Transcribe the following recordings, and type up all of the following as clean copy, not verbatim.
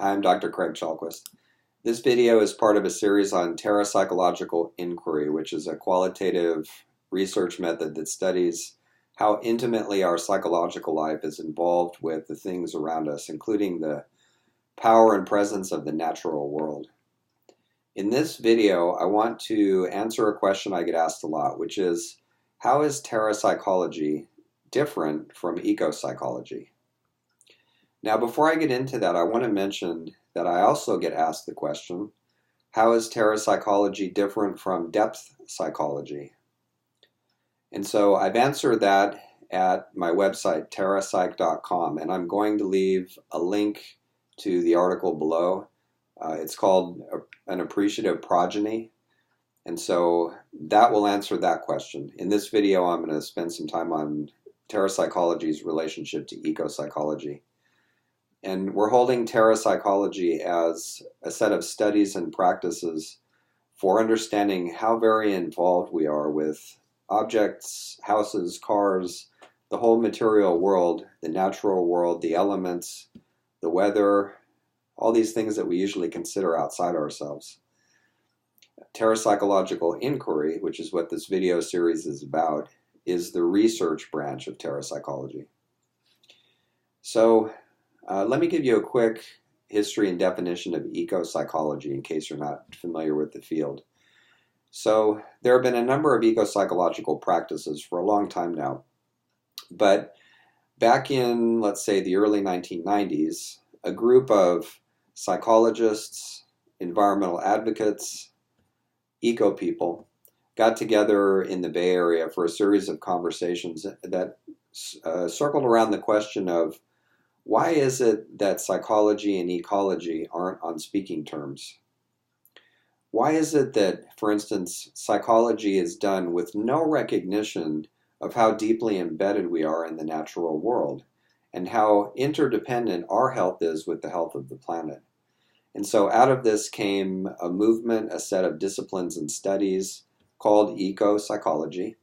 I'm Dr. Craig Chalquist. This video is part of a series on terrapsychological inquiry, which is a qualitative research method that studies how intimately our psychological life is involved with the things around us, including the power and presence of the natural world. In this video, I want to answer a question I get asked a lot, which is, how is terrapsychology different from ecopsychology? Now, before I get into that, I want to mention that I also get asked the question, how is terrapsychology different from depth psychology? And so I've answered that at my website, terrapsych.com, and I'm going to leave a link to the article below. It's called An Appreciative Progeny, and so that will answer that question. In this video, I'm going to spend some time on terrapsychology's relationship to ecopsychology. And we're holding terrapsychology as a set of studies and practices for understanding how very involved we are with objects, houses, cars, the whole material world, the natural world, the elements, the weather, all these things that we usually consider outside ourselves. Terrapsychological inquiry, which is what this video series is about, is the research branch of terrapsychology. So let me give you a quick history and definition of ecopsychology in case you're not familiar with the field. So there have been a number of ecopsychological practices for a long time now, but back in, let's say, the early 1990s, a group of psychologists, environmental advocates, eco people got together in the Bay Area for a series of conversations that circled around the question of, why is it that psychology and ecology aren't on speaking terms? Why is it that, for instance, psychology is done with no recognition of how deeply embedded we are in the natural world and how interdependent our health is with the health of the planet? And so out of this came a movement, a set of disciplines and studies called ecopsychology.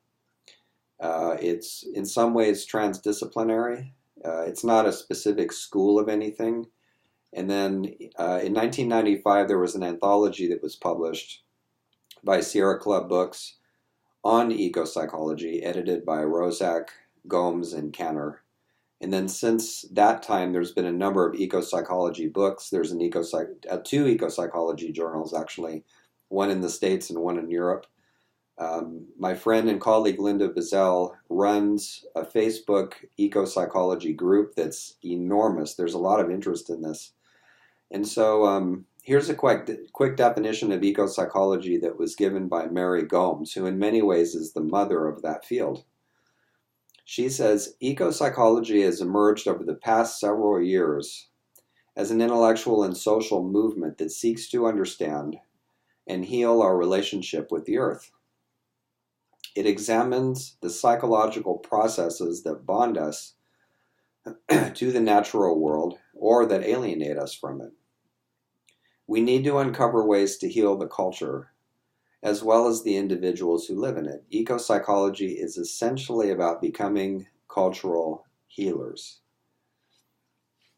It's in some ways transdisciplinary. It's not a specific school of anything. And then in 1995, there was an anthology that was published by Sierra Club Books on ecopsychology, edited by Rozak, Gomes, and Kanner. And then since that time, there's been a number of ecopsychology books. There's two ecopsychology journals, actually, one in the States and one in Europe. My friend and colleague Linda Bizzell runs a Facebook ecopsychology group that's enormous. There's a lot of interest in this. And so here's a quick definition of ecopsychology that was given by Mary Gomes, who in many ways is the mother of that field. She says, ecopsychology has emerged over the past several years as an intellectual and social movement that seeks to understand and heal our relationship with the earth. It examines the psychological processes that bond us to the natural world or that alienate us from it. We need to uncover ways to heal the culture as well as the individuals who live in it. Ecopsychology is essentially about becoming cultural healers.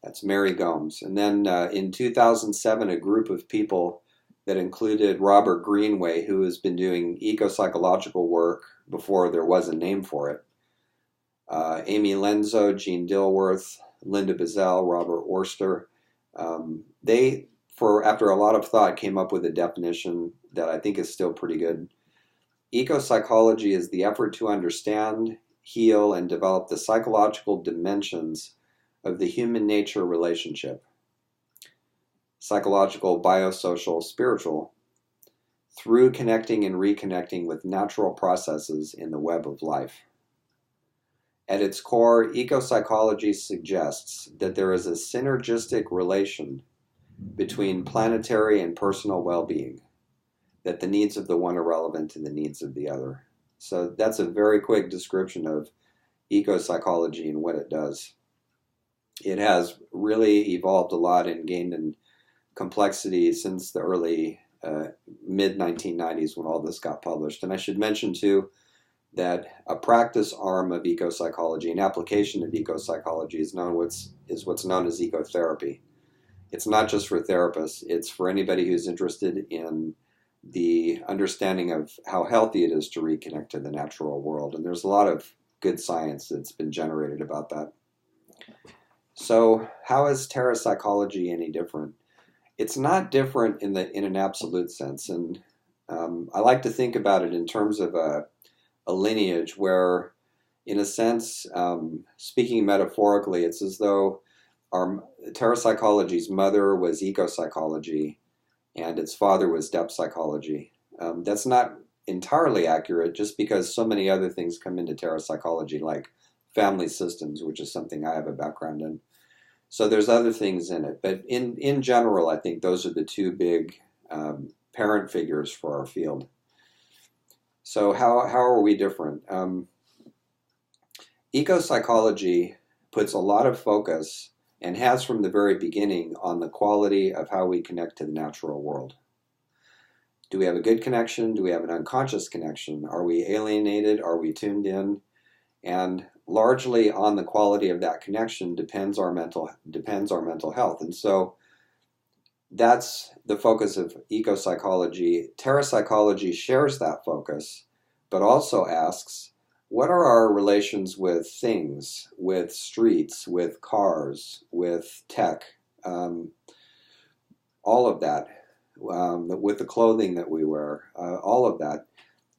That's Mary Gomes. And then in 2007, a group of people that included Robert Greenway, who has been doing ecopsychological work before there was a name for it, Amy Lenzo, Jean Dilworth, Linda Bizzell, Robert Orster. After a lot of thought, came up with a definition that I think is still pretty good. Ecopsychology is the effort to understand, heal, and develop the psychological dimensions of the human-nature relationship, psychological, biosocial, spiritual, through connecting and reconnecting with natural processes in the web of life. At its core, ecopsychology suggests that there is a synergistic relation between planetary and personal well-being, that the needs of the one are relevant to the needs of the other. So that's a very quick description of ecopsychology and what it does. It has really evolved a lot and gained in complexity since the early mid-1990s when all this got published. And I should mention too that a practice arm of ecopsychology, an application of ecopsychology is what's known as ecotherapy. It's not just for therapists, it's for anybody who's interested in the understanding of how healthy it is to reconnect to the natural world. And there's a lot of good science that's been generated about that. So how is terrapsychology any different? It's not different in an absolute sense. And I like to think about it in terms of a lineage where, in a sense, speaking metaphorically, it's as though our terrapsychology's mother was ecopsychology and its father was depth psychology. That's not entirely accurate just because so many other things come into terrapsychology, like family systems, which is something I have a background in. So there's other things in it. But in general, I think those are the two big parent figures for our field. So how are we different? Ecopsychology puts a lot of focus, and has from the very beginning, on the quality of how we connect to the natural world. Do we have a good connection? Do we have an unconscious connection? Are we alienated? Are we tuned in? And largely on the quality of that connection depends our mental health. And so that's the focus of ecopsychology. Terrapsychology shares that focus, but also asks, what are our relations with things, with streets, with cars, with tech, all of that, with the clothing that we wear, all of that.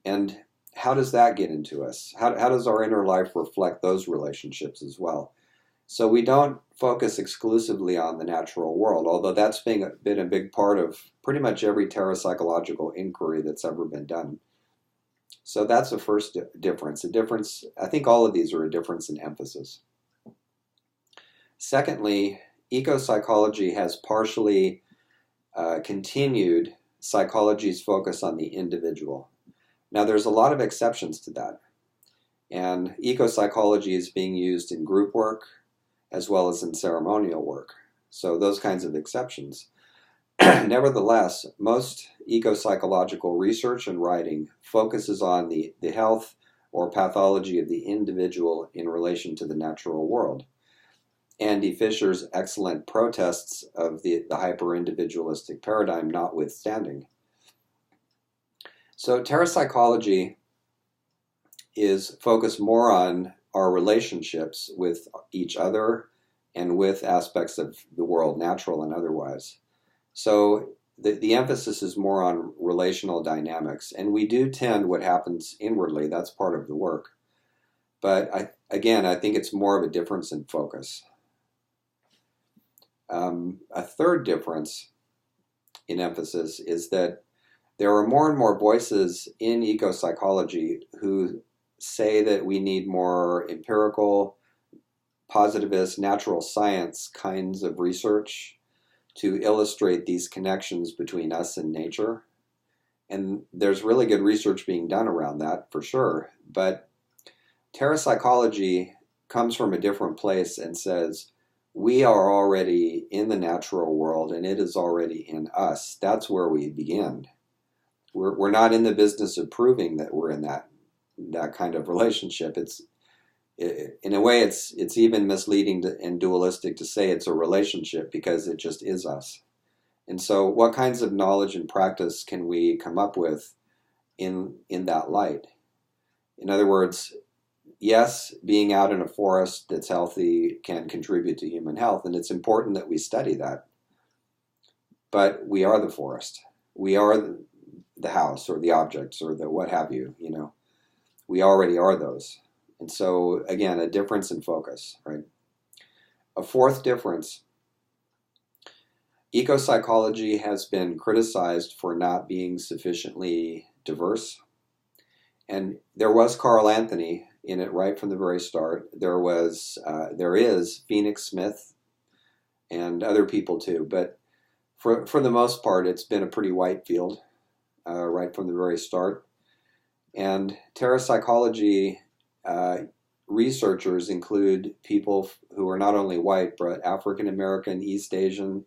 And how does that get into us? How does our inner life reflect those relationships as well? So we don't focus exclusively on the natural world, although that's been a big part of pretty much every terrapsychological inquiry that's ever been done. So that's the first difference. I think all of these are a difference in emphasis. Secondly, ecopsychology has partially continued psychology's focus on the individual. Now, there's a lot of exceptions to that. And ecopsychology is being used in group work as well as in ceremonial work. So those kinds of exceptions. Nevertheless, most ecopsychological research and writing focuses on the health or pathology of the individual in relation to the natural world. Andy Fisher's excellent protests of the hyper-individualistic paradigm notwithstanding. So terrapsychology is focused more on our relationships with each other and with aspects of the world, natural and otherwise. So the emphasis is more on relational dynamics, and we do tend what happens inwardly. That's part of the work. But I think it's more of a difference in focus. A third difference in emphasis is that there are more and more voices in ecopsychology who say that we need more empirical, positivist, natural science kinds of research to illustrate these connections between us and nature. And there's really good research being done around that, for sure. But terrapsychology comes from a different place and says, we are already in the natural world and it is already in us. That's where we begin. We're not in the business of proving that we're in that kind of relationship. In a way, it's even misleading and dualistic to say it's a relationship, because it just is us. And so what kinds of knowledge and practice can we come up with in that light? In other words, yes, being out in a forest that's healthy can contribute to human health, and it's important that we study that. But we are the forest. We are the house or the objects or the what have you, We already are those. And so, again, a difference in focus, right? A fourth difference, ecopsychology has been criticized for not being sufficiently diverse. And there was Carl Anthony in it right from the very start. There is Phoenix Smith and other people too. But for the most part, it's been a pretty white field right from the very start. And terrapsychology researchers include people who are not only white, but African American, East Asian,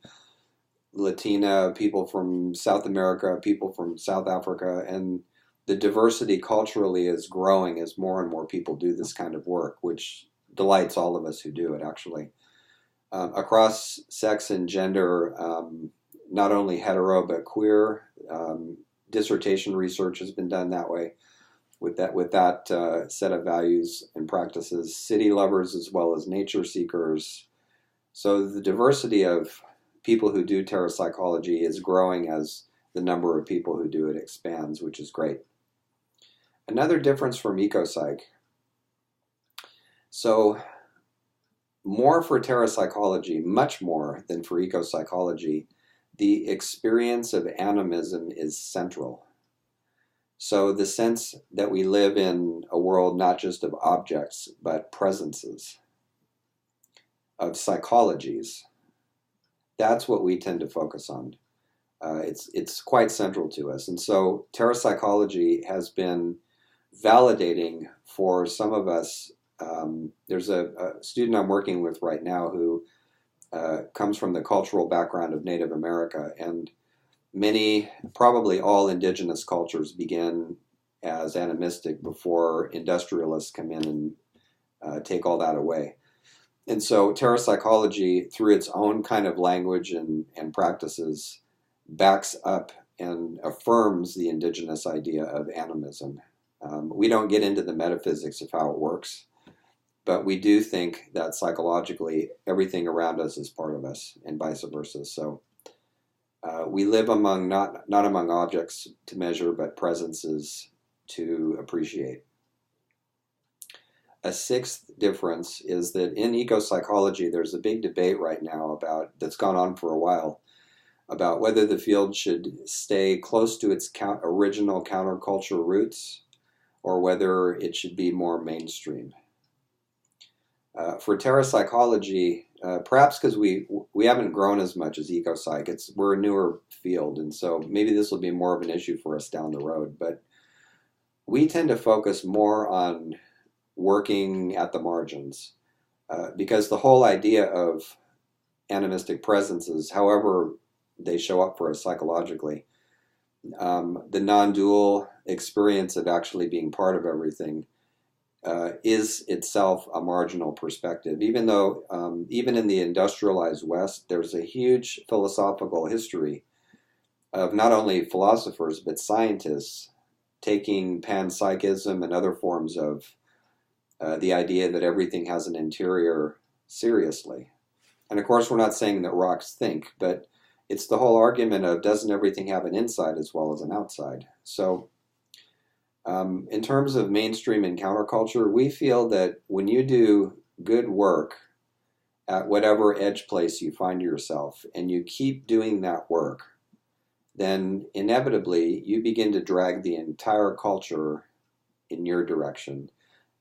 Latina, people from South America, people from South Africa, and the diversity culturally is growing as more and more people do this kind of work, which delights all of us who do it, actually. across sex and gender, not only hetero but queer. Dissertation research has been done that way with that set of values and practices. City lovers as well as nature seekers. So the diversity of people who do terrapsychology is growing as the number of people who do it expands, which is great. Another difference from ecopsych. So more for terrapsychology, much more than for ecopsychology, the experience of animism is central. So the sense that we live in a world not just of objects, but presences, of psychologies, that's what we tend to focus on. It's quite central to us. And so terrapsychology has been validating for some of us. There's a student I'm working with right now who comes from the cultural background of Native America, and many, probably all indigenous cultures begin as animistic before industrialists come in and take all that away. And so terrapsychology, through its own kind of language and practices, backs up and affirms the indigenous idea of animism. We don't get into the metaphysics of how it works, but we do think that psychologically everything around us is part of us, and vice versa. So we live among not among objects to measure, but presences to appreciate. A sixth difference is that in ecopsychology, there's a big debate right now that's gone on for a while about whether the field should stay close to its original counterculture roots or whether it should be more mainstream. For terrapsychology, perhaps because we haven't grown as much as ecopsych, we're a newer field, and so maybe this will be more of an issue for us down the road, but we tend to focus more on working at the margins, because the whole idea of animistic presences, however they show up for us psychologically, the non-dual experience of actually being part of everything is itself a marginal perspective, even though even in the industrialized West, there's a huge philosophical history of not only philosophers but scientists taking panpsychism and other forms of the idea that everything has an interior seriously. And of course, we're not saying that rocks think, but it's the whole argument of doesn't everything have an inside as well as an outside? So in terms of mainstream and counterculture, we feel that when you do good work at whatever edge place you find yourself and you keep doing that work, then inevitably you begin to drag the entire culture in your direction.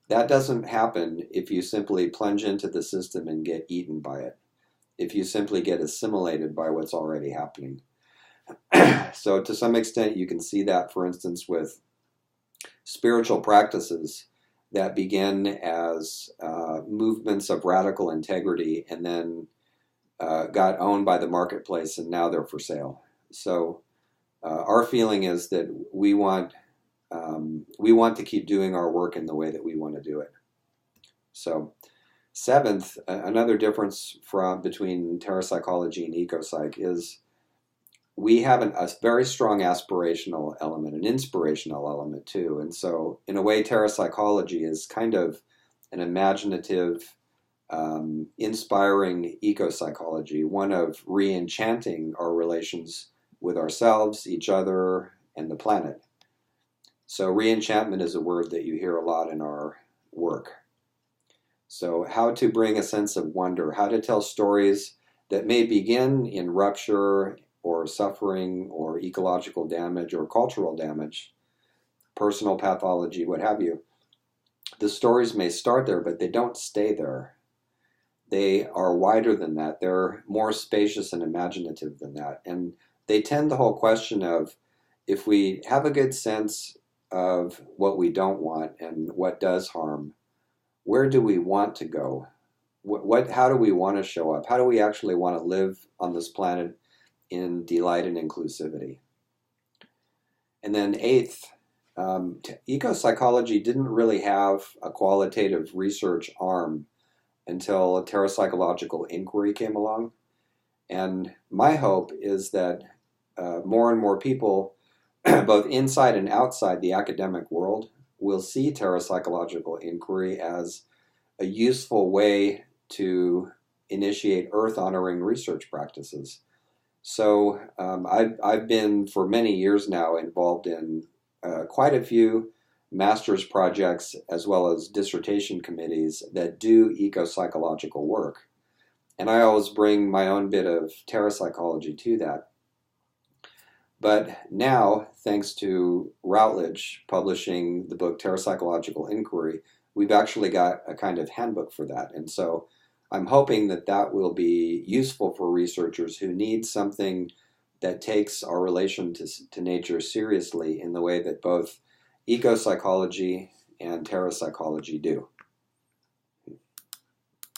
That doesn't happen if you simply plunge into the system and get eaten by it, if you simply get assimilated by what's already happening. So to some extent, you can see that, for instance, with spiritual practices that begin as movements of radical integrity and then got owned by the marketplace, and now they're for sale. So our feeling is that we want to keep doing our work in the way that we want to do it. So seventh, another difference between terrapsychology and ecopsych is we have a very strong aspirational element, an inspirational element too. And so in a way, terrapsychology is kind of an imaginative, inspiring ecopsychology, one of re-enchanting our relations with ourselves, each other, and the planet. So re-enchantment is a word that you hear a lot in our work. So how to bring a sense of wonder, how to tell stories that may begin in rupture or suffering or ecological damage or cultural damage, personal pathology, what have you. The stories may start there, but they don't stay there. They are wider than that. They're more spacious and imaginative than that. And they tend the whole question of, if we have a good sense of what we don't want and what does harm, where do we want to go? How do we want to show up? How do we actually want to live on this planet in delight and inclusivity? And then eighth, ecopsychology didn't really have a qualitative research arm until a terrapsychological inquiry came along. And my hope is that more and more people, both inside and outside the academic world, will see terrapsychological inquiry as a useful way to initiate earth-honoring research practices. So I've been for many years now involved in quite a few master's projects as well as dissertation committees that do eco-psychological work. And I always bring my own bit of terrapsychology to that. But now, thanks to Routledge publishing the book Terrapsychological Inquiry, we've actually got a kind of handbook for that. And so I'm hoping that that will be useful for researchers who need something that takes our relation to nature seriously in the way that both ecopsychology and terrapsychology do.